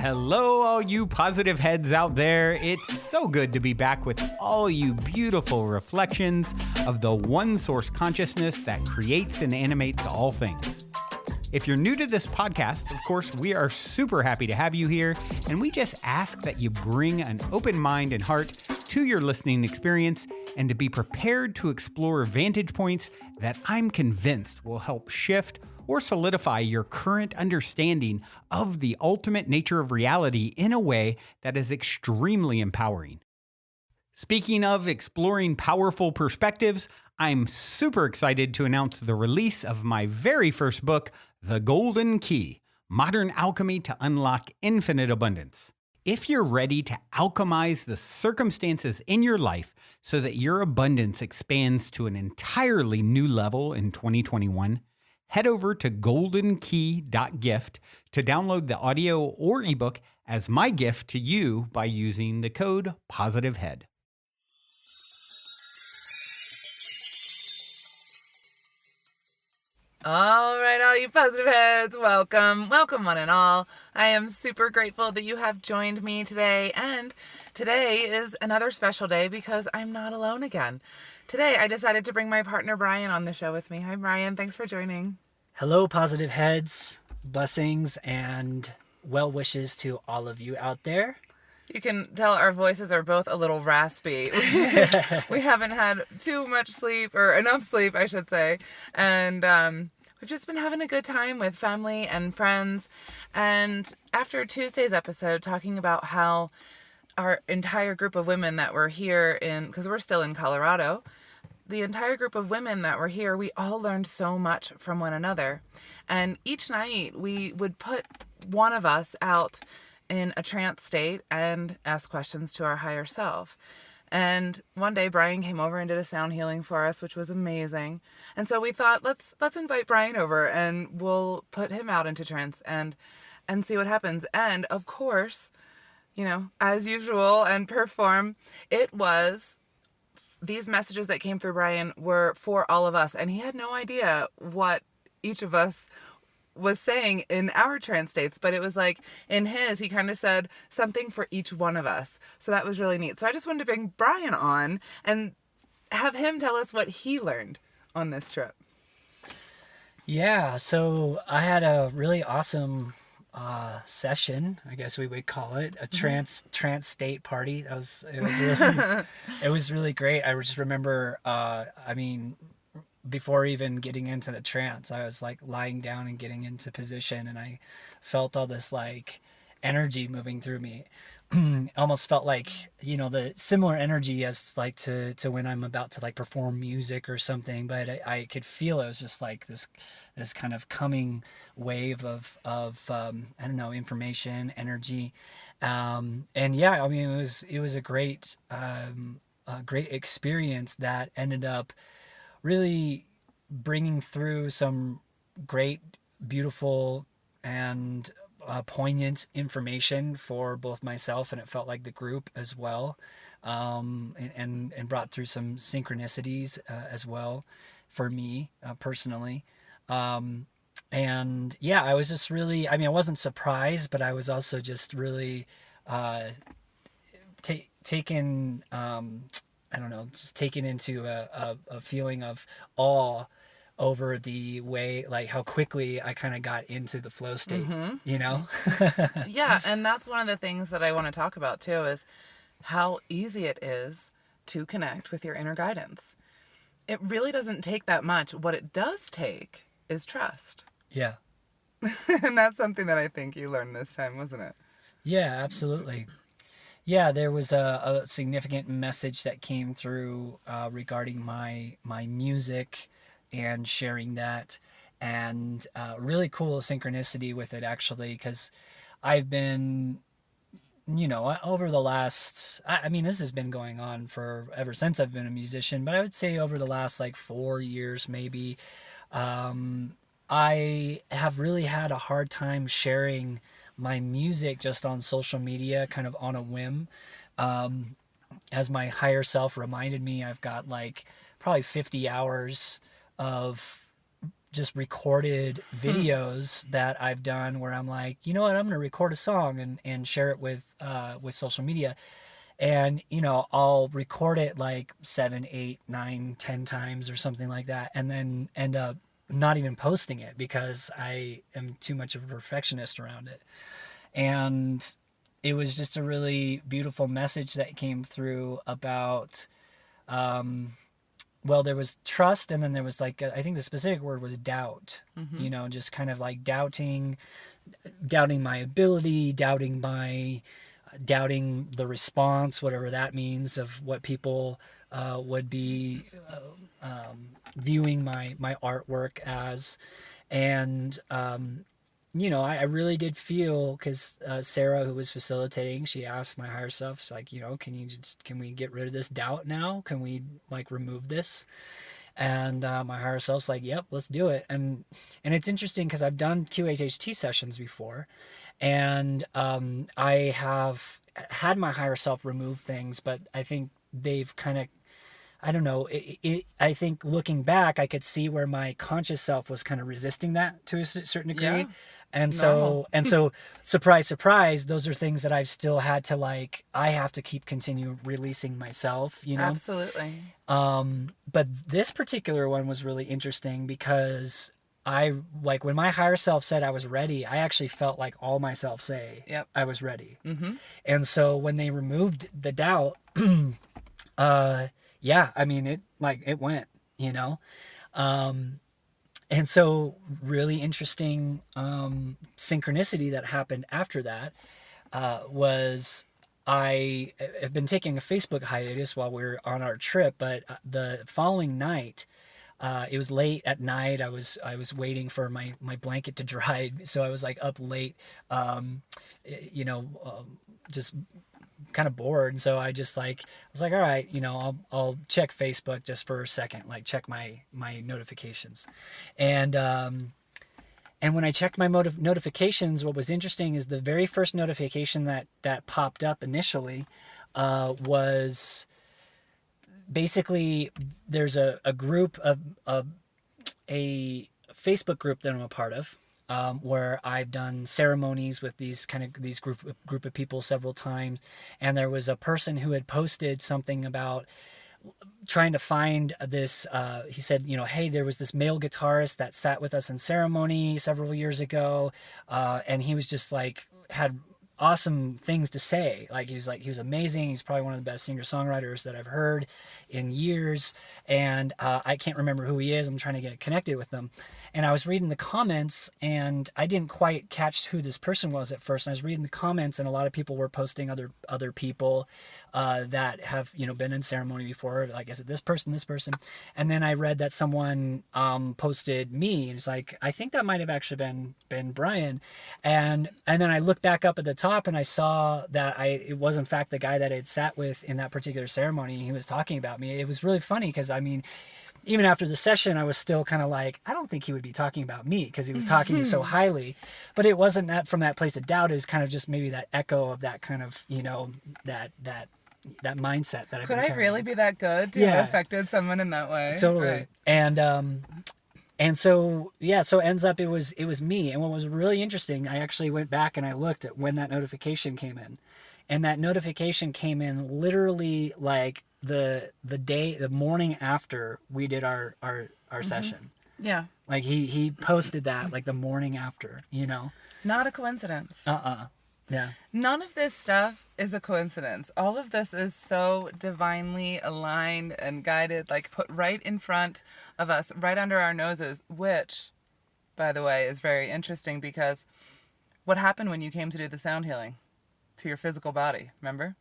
Hello, all you positive heads out there. It's so good to be back with all you beautiful reflections of the one source consciousness that creates and animates all things. If you're new to this podcast, of course, we are super happy to have you here, and we just ask that you bring an open mind and heart to your listening experience and to be prepared to explore vantage points that I'm convinced will help shift or solidify your current understanding of the ultimate nature of reality in a way that is extremely empowering. Speaking of exploring powerful perspectives, I'm super excited to announce the release of my very first book, The Golden Key: Modern Alchemy to Unlock Infinite Abundance. If you're ready to alchemize the circumstances in your life so that your abundance expands to an entirely new level in 2021, head over to goldenkey.gift to download the audio or ebook as my gift to you by using the code POSITIVEHEAD. All right, all you positive heads, welcome one and all. I am super grateful that you have joined me today, and today is another special day because I'm not alone again. Today, I decided to bring my partner Brian on the show with me. Hi, Brian. Thanks for joining. Hello, positive heads, blessings, and well wishes to all of you out there. You can tell our voices are both a little raspy. We haven't had too much sleep, or enough sleep, I should say. And we've just been having a good time with family and friends. And after Tuesday's episode, talking about how our entire group of women that were here because we're still in Colorado, the entire group of women that were here, we all learned so much from one another. And each night we would put one of us out in a trance state and ask questions to our higher self. And one day Brian came over and did a sound healing for us, which was amazing. And so we thought, let's invite Brian over and we'll put him out into trance and see what happens. And of course, you know, as usual and per form, these messages that came through Brian were for all of us, and he had no idea what each of us was saying in our trance states, but it was like in his, he kind of said something for each one of us. So that was really neat. So I just wanted to bring Brian on and have him tell us what he learned on this trip. Yeah, so I had a really awesome session, I guess we would call it, a trance state party. It was really great. I just remember, before even getting into the trance, I was like lying down and getting into position, and I felt all this like energy moving through me. Almost felt like, you know, the similar energy as like to when I'm about to like perform music or something, but I could feel it was just like this kind of coming wave of I don't know, information, energy, and yeah, I mean it was a great experience that ended up really bringing through some great, beautiful, and poignant information for both myself, and it felt like the group as well, and brought through some synchronicities as well for me personally. And yeah, I was just really, I wasn't surprised, but I was also just really taken, I don't know, just taken into a feeling of awe over the way, like how quickly I kind of got into the flow state, you know? Yeah, and that's one of the things that I want to talk about too, is how easy it is to connect with your inner guidance. It really doesn't take that much. What it does take is trust. Yeah. And that's something that I think you learned this time, wasn't it? Yeah, absolutely. Yeah, there was a significant message that came through regarding my music and sharing that, and really cool synchronicity with it, actually, because I've been, you know, over the last, this has been going on for ever since I've been a musician, but I would say over the last like 4 years maybe, I have really had a hard time sharing my music just on social media, kind of on a whim. As my higher self reminded me, I've got like probably 50 hours of just recorded videos that I've done where I'm like, you know what, I'm going to record a song and share it with social media. And, you know, I'll record it like 7, 8, 9, 10 times or something like that, and then end up not even posting it because I am too much of a perfectionist around it. And it was just a really beautiful message that came through about, well, there was trust, and then there was like, I think the specific word was doubt, you know, just kind of like doubting my ability, doubting the response, whatever that means, of what people would be viewing my artwork as. And you know, I really did feel, because Sarah, who was facilitating, she asked my higher self, she's like, you know, can we get rid of this doubt now? Can we like remove this? And my higher self's like, yep, let's do it. And it's interesting because I've done QHHT sessions before, and I have had my higher self remove things, but I think they've kind of, I don't know, I think looking back, I could see where my conscious self was kind of resisting that to a certain degree. Yeah. And Normal. so surprise, surprise, those are things that I've still had to, like, I have to continue releasing myself, you know? Absolutely. But this particular one was really interesting because I, like, when my higher self said I was ready, I actually felt like all myself say Yep. I was ready. Mm-hmm. And so when they removed the doubt, yeah, I mean, it went, you know? And so really interesting synchronicity that happened after that was I have been taking a Facebook hiatus while we were on our trip, but the following night, it was late at night. I was waiting for my blanket to dry, so I was like up late, you know, just kind of bored. And so I was like, all right, you know, I'll check Facebook just for a second, like check my notifications. And when I checked my notifications, what was interesting is the very first notification that popped up initially was basically, there's a group of a Facebook group that I'm a part of, where I've done ceremonies with these group of people several times, and there was a person who had posted something about trying to find this. He said, you know, hey, there was this male guitarist that sat with us in ceremony several years ago, and he was just like had awesome things to say. Like he was amazing. He's probably one of the best singer-songwriters that I've heard in years. And I can't remember who he is. I'm trying to get connected with them. And I was reading the comments, and I didn't quite catch who this person was at first. And I was reading the comments, and a lot of people were posting other people that have, you know, been in ceremony before. Like, is it this person? And then I read that someone posted me, and it's like, I think that might have actually been Brian. And then I looked back up at the top, and I saw that it was in fact the guy that I had sat with in that particular ceremony. And he was talking about me. It was really funny because, I mean, even after the session, I was still kind of like, I don't think he would be talking about me because he was talking so highly. But it wasn't that from that place of doubt. It was kind of just maybe that echo of that kind of, you know, that mindset that I've been Could I carrying. really be that good to have affected someone in that way? Totally. Right. And so, yeah, so ends up it was me. And what was really interesting, I actually went back and I looked at when that notification came in. And that notification came in literally like the morning after we did our session. Yeah. Like he posted that like the morning after, you know. Not a coincidence. Yeah. None of this stuff is a coincidence. All of this is so divinely aligned and guided, like put right in front of us, right under our noses, which, by the way, is very interesting because what happened when you came to do the sound healing to your physical body, remember?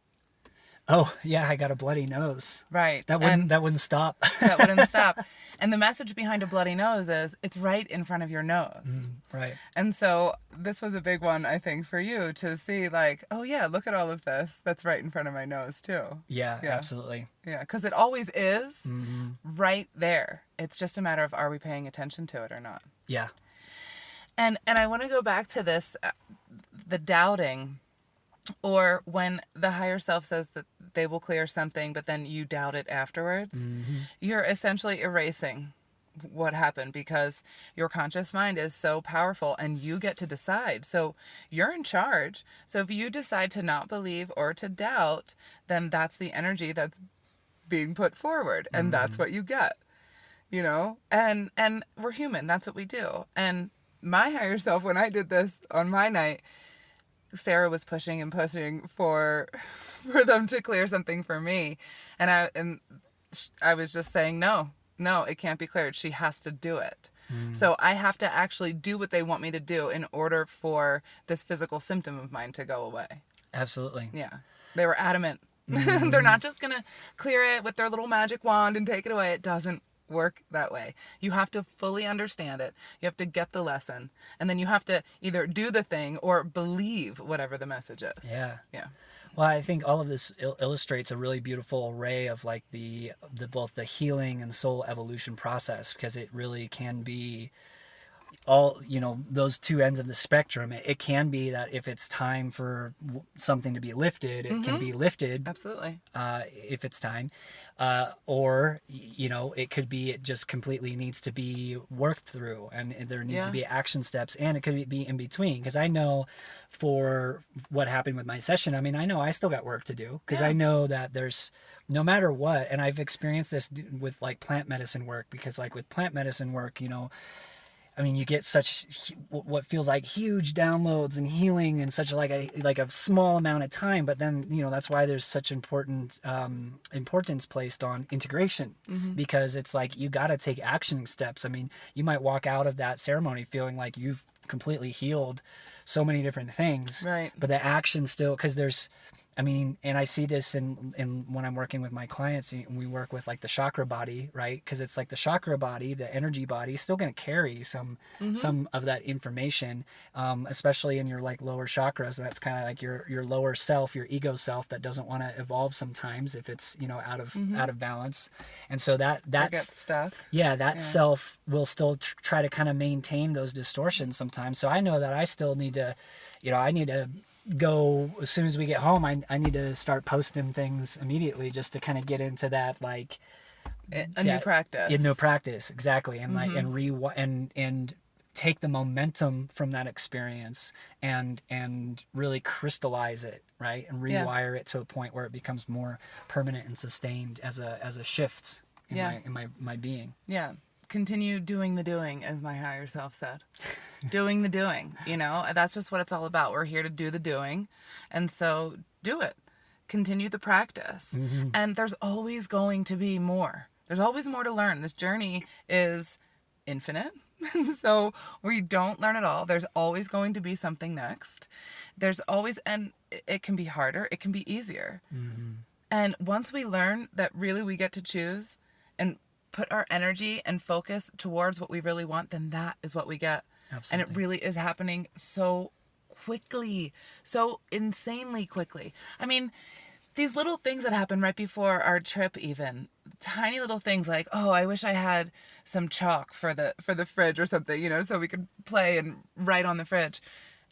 Oh, yeah, I got a bloody nose. Right. That wouldn't stop. That wouldn't stop. And the message behind a bloody nose is it's right in front of your nose. Right. And so this was a big one, I think, for you to see like, oh yeah, look at all of this. That's right in front of my nose too. Yeah. Absolutely. Yeah, because it always is right there. It's just a matter of are we paying attention to it or not. Yeah. And I want to go back to this, the doubting, or when the higher self says that they will clear something, but then you doubt it afterwards. You're essentially erasing what happened, because your conscious mind is so powerful and you get to decide. So you're in charge. So if you decide to not believe or to doubt, then that's the energy that's being put forward, and that's what you get, you know? And we're human. That's what we do. And my higher self, when I did this on my night, Sarah was pushing and pushing for them to clear something for me. And I was just saying, no, it can't be cleared. She has to do it. So I have to actually do what they want me to do in order for this physical symptom of mine to go away. Absolutely. Yeah. They were adamant. They're not just going to clear it with their little magic wand and take it away. It doesn't work that way. You have to fully understand it. You have to get the lesson. And then you have to either do the thing or believe whatever the message is. Yeah. Yeah. Well, I think all of this illustrates a really beautiful array of like the both the healing and soul evolution process, because it really can be all, you know, those two ends of the spectrum. It can be that if it's time for something to be lifted, it can be lifted. Absolutely. If it's time, or, you know, it could be, it just completely needs to be worked through, and there needs to be action steps, and it could be in between. Because I know for what happened with my session, I mean, I know I still got work to do, because I know that there's, no matter what, and I've experienced this with like plant medicine work, because like with plant medicine work, you know, I mean, you get such what feels like huge downloads and healing in such like a small amount of time. But then, you know, that's why there's such importance placed on integration, because it's like you got to take action steps. I mean, you might walk out of that ceremony feeling like you've completely healed so many different things, right? But the action still, because there's, I mean, and I see this in when I'm working with my clients, and we work with like the chakra body, right? Because it's like the chakra body, the energy body, is still going to carry some of that information, especially in your like lower chakras. And that's kind of like your lower self, your ego self, that doesn't want to evolve sometimes if it's, you know, out of balance. And so that gets stuck. Yeah, that self will still try to kind of maintain those distortions sometimes. So I know that I still need to, you know, I need to go as soon as we get home. I need to start posting things immediately, just to kind of get into that, like new practice. New practice, exactly, and like and take the momentum from that experience and really crystallize it, right, and rewire it to a point where it becomes more permanent and sustained as a shift in my being. Yeah. Continue doing the doing, as my higher self said. Doing the doing, you know, that's just what it's all about. We're here to do the doing. And so do it. Continue the practice. And there's always going to be more. There's always more to learn. This journey is infinite. So we don't learn it all. There's always going to be something next. There's always, and it can be harder. It can be easier. And once we learn that really we get to choose and put our energy and focus towards what we really want, then that is what we get. Absolutely. And it really is happening so quickly, so insanely quickly. I mean, these little things that happen right before our trip, even tiny little things like, oh, I wish I had some chalk for the fridge or something, you know, so we could play and write on the fridge.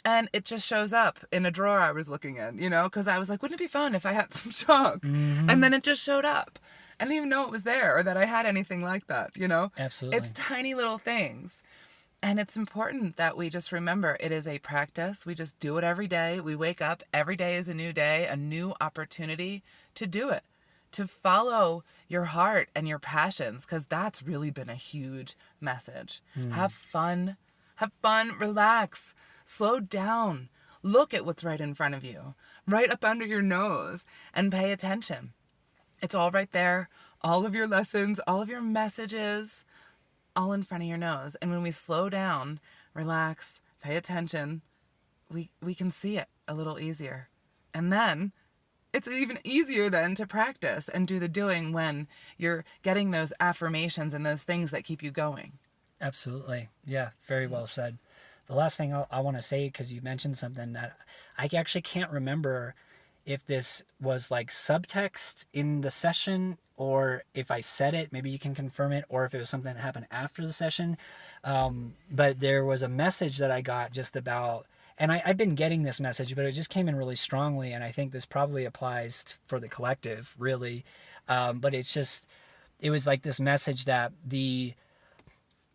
And it just shows up in a drawer I was looking in, you know, because I was like, wouldn't it be fun if I had some chalk? And then it just showed up. I didn't even know it was there or that I had anything like that, you know? Absolutely. It's tiny little things. And it's important that we just remember it is a practice. We just do it every day. We wake up. Every day is a new day, a new opportunity to do it, to follow your heart and your passions, because that's really been a huge message. Have fun, relax, slow down, look at what's right in front of you, right up under your nose, and pay attention. It's all right there. All of your lessons, all of your messages, all in front of your nose. And when we slow down, relax, pay attention, we can see it a little easier. And then it's even easier then to practice and do the doing when you're getting those affirmations and those things that keep you going. Absolutely. Yeah, very well said. The last thing I want to say, because you mentioned something that I actually can't remember if this was like subtext in the session, or if I said it, maybe you can confirm it, or if it was something that happened after the session. But there was a message that I got just about, and I've been getting this message, but it just came in really strongly, and I think this probably applies for the collective, really. But it was like this message that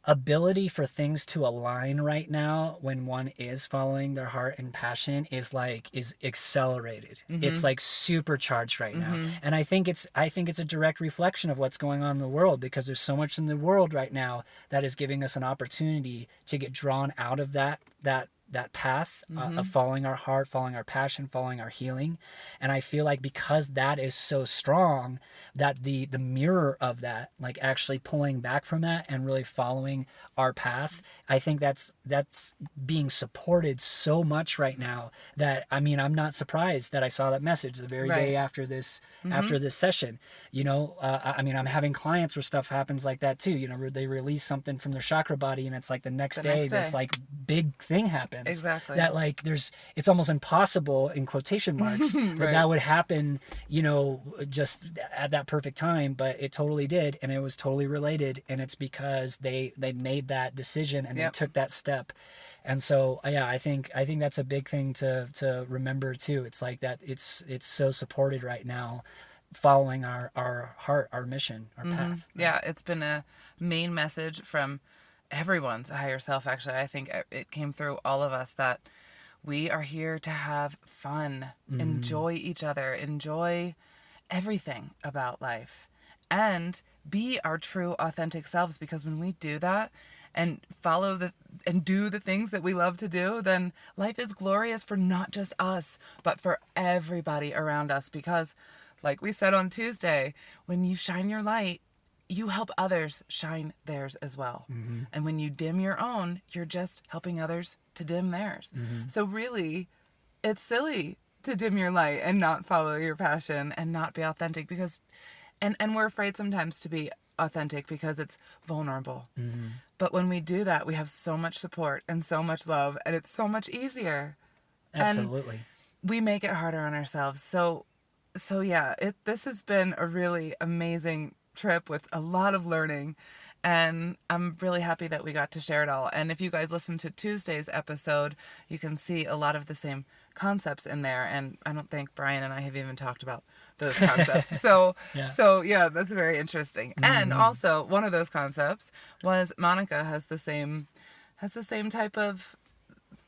ability for things to align right now when one is following their heart and passion is accelerated. It's like supercharged right now. And I think it's a direct reflection of what's going on in the world, because there's so much in the world right now that is giving us an opportunity to get drawn out of that path of following our heart, following our passion, following our healing. And I feel like because that is so strong, that the mirror of that, like actually pulling back from that and really following our path, I think that's being supported so much right now that, I mean, I'm not surprised that I saw that message the very day after this session. You know, I mean, I'm having clients where stuff happens like that too. You know, they release something from their chakra body, and it's like the next day this like big thing happens. Exactly. That like it's almost impossible in quotation marks that would happen, you know, just at that perfect time, but it totally did, and it was totally related, and it's because they made that decision and they took that step. And so yeah, I think that's a big thing to remember too. It's like that it's so supported right now, following our heart, our mission, our path. Yeah, it's been a main message from everyone's higher self, actually. I think it came through all of us that we are here to have fun, enjoy each other, enjoy everything about life, and be our true authentic selves. Because when we do that and do the things that we love to do, then life is glorious for not just us, but for everybody around us. Because like we said on Tuesday, when you shine your light, you help others shine theirs as well. And when you dim your own, you're just helping others to dim theirs. So really, it's silly to dim your light and not follow your passion and not be authentic, because and we're afraid sometimes to be authentic because it's vulnerable. But when we do that, we have so much support and so much love, and it's so much easier. Absolutely. And we make it harder on ourselves. So yeah, this has been a really amazing trip with a lot of learning, and I'm really happy that we got to share it all. And if you guys listen to Tuesday's episode, you can see a lot of the same concepts in there, and I don't think Brian and I have even talked about those concepts. So yeah, that's very interesting. And also one of those concepts was Monica has the same type of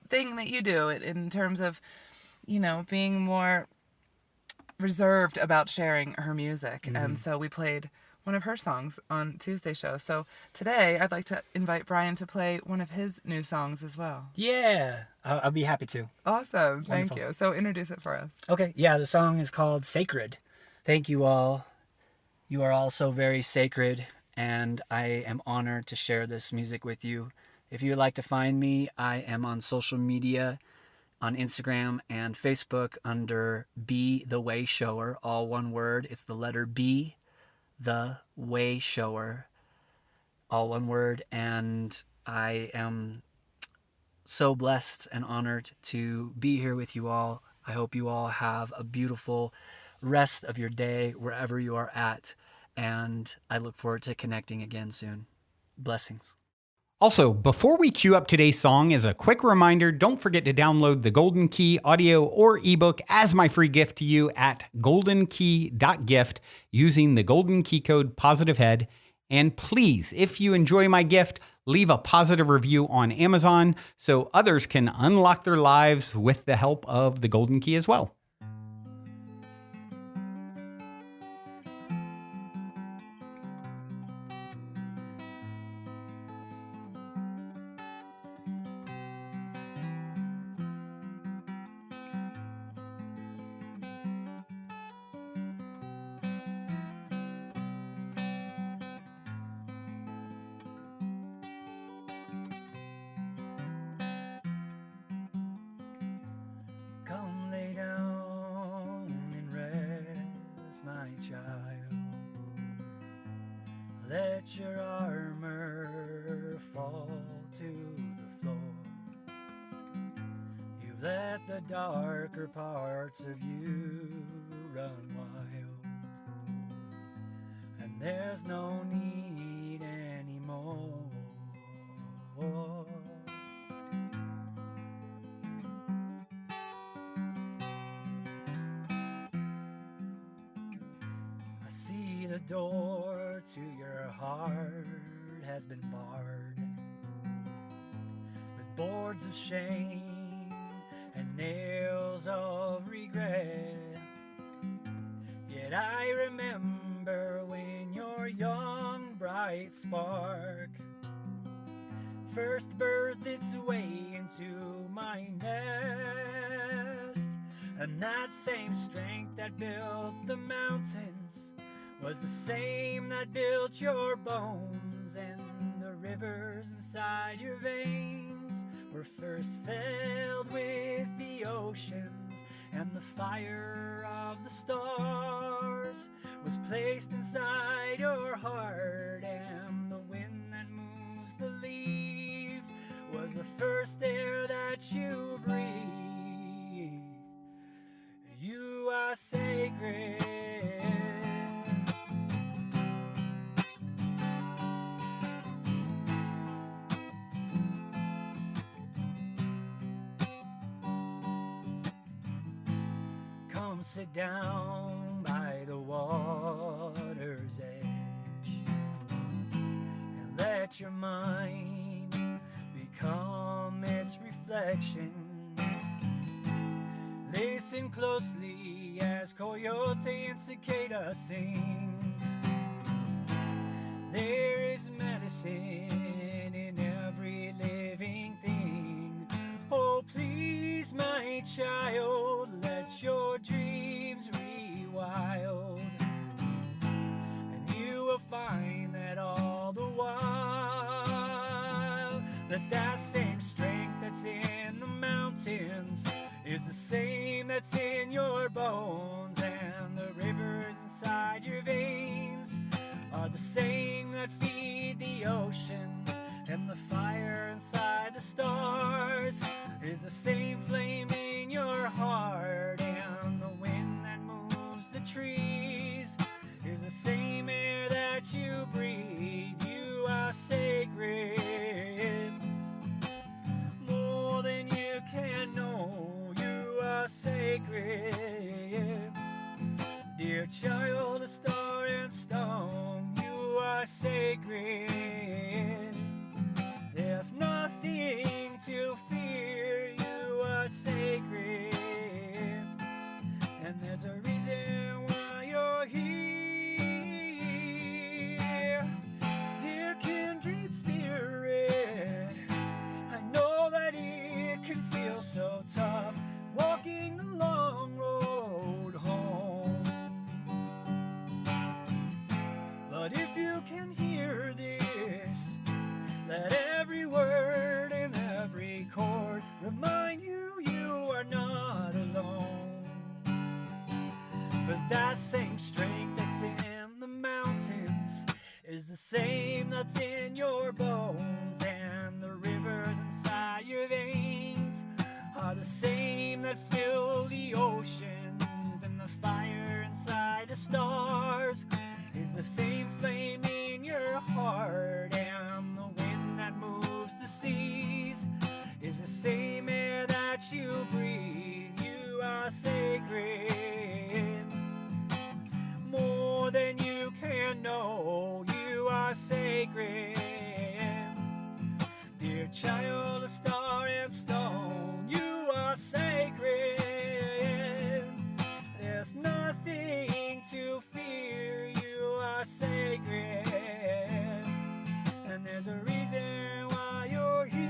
thing that you do in terms of, you know, being more reserved about sharing her music. And so we played one of her songs on Tuesday's show. So today I'd like to invite Brian to play one of his new songs as well. Yeah, I'll be happy to. Awesome. Thank Wonderful. you. So introduce it for us. Okay, yeah, the song is called Sacred. Thank you all. You are all so very sacred, and I am honored to share this music with you. If you would like to find me, I am on social media, on Instagram and Facebook under Be The Way Shower, all one word. It's the letter B, The Way Shower, all one word. And I am so blessed and honored to be here with you all. I hope you all have a beautiful rest of your day wherever you are at, and I look forward to connecting again soon. Blessings. Also, before we cue up today's song, as a quick reminder, don't forget to download the Golden Key audio or ebook as my free gift to you at goldenkey.gift using the Golden Key code POSITIVEHEAD. And please, if you enjoy my gift, leave a positive review on Amazon so others can unlock their lives with the help of the Golden Key as well. Come lay down and rest, my child. Let your armor fall to the floor. You've let the darker parts of you run wild, and there's no need anymore. I see the door to your heart has been barred. boards of shame and nails of regret. Yet I remember when your young bright spark first birthed its way into my nest, and that same strength that built the mountains was the same that built your bones, and the rivers inside your veins were first filled with the oceans, and the fire of the stars was placed inside your heart, and the wind that moves the leaves was the first air that you breathe. You are sacred. Come sit down by the water's edge and let your mind become its reflection. Listen closely as coyote and cicada sings. There is medicine in every living thing. Oh, please, my child, let your dreams rewild, and you will find that all the while that same strength that's in the mountains is the same that's in your bones, and the rivers inside your veins are the same that feed the oceans, and the fire inside the stars is the same flame in your heart, and the wind that moves the trees is the same air that you breathe. You are sacred, more than you can know. You are sacred, dear child of star and stone. You are sacred. There's nothing to fear. You are sacred, and there's a reason why you're here, dear kindred spirit. I know that it can feel so tough walking the long road home, but if you can hear this, let every word and every chord remind you you are not alone. For that same strength that's in the mountains is the same that's in your bones, and the rivers inside your veins are the same that fill the oceans, and the fire inside the stars is the same flame in your heart, and the wind that moves the seas is the same air that you breathe. You are sacred, more than you can know. You are sacred, dear child of star and stone. You are sacred. There's nothing to fear. You are sacred, and there's a reason why you're here.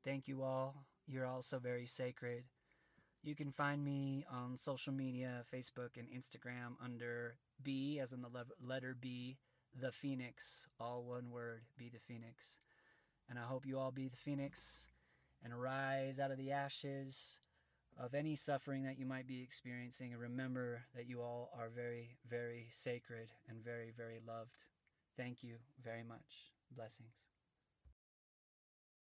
Thank you all. You're all so very sacred. You can find me on social media, Facebook and Instagram under B, as in the letter B, the phoenix, all one word, be the phoenix. And I hope you all be the phoenix and rise out of the ashes of any suffering that you might be experiencing. And remember that you all are very, very sacred and very, very loved. Thank you very much. Blessings.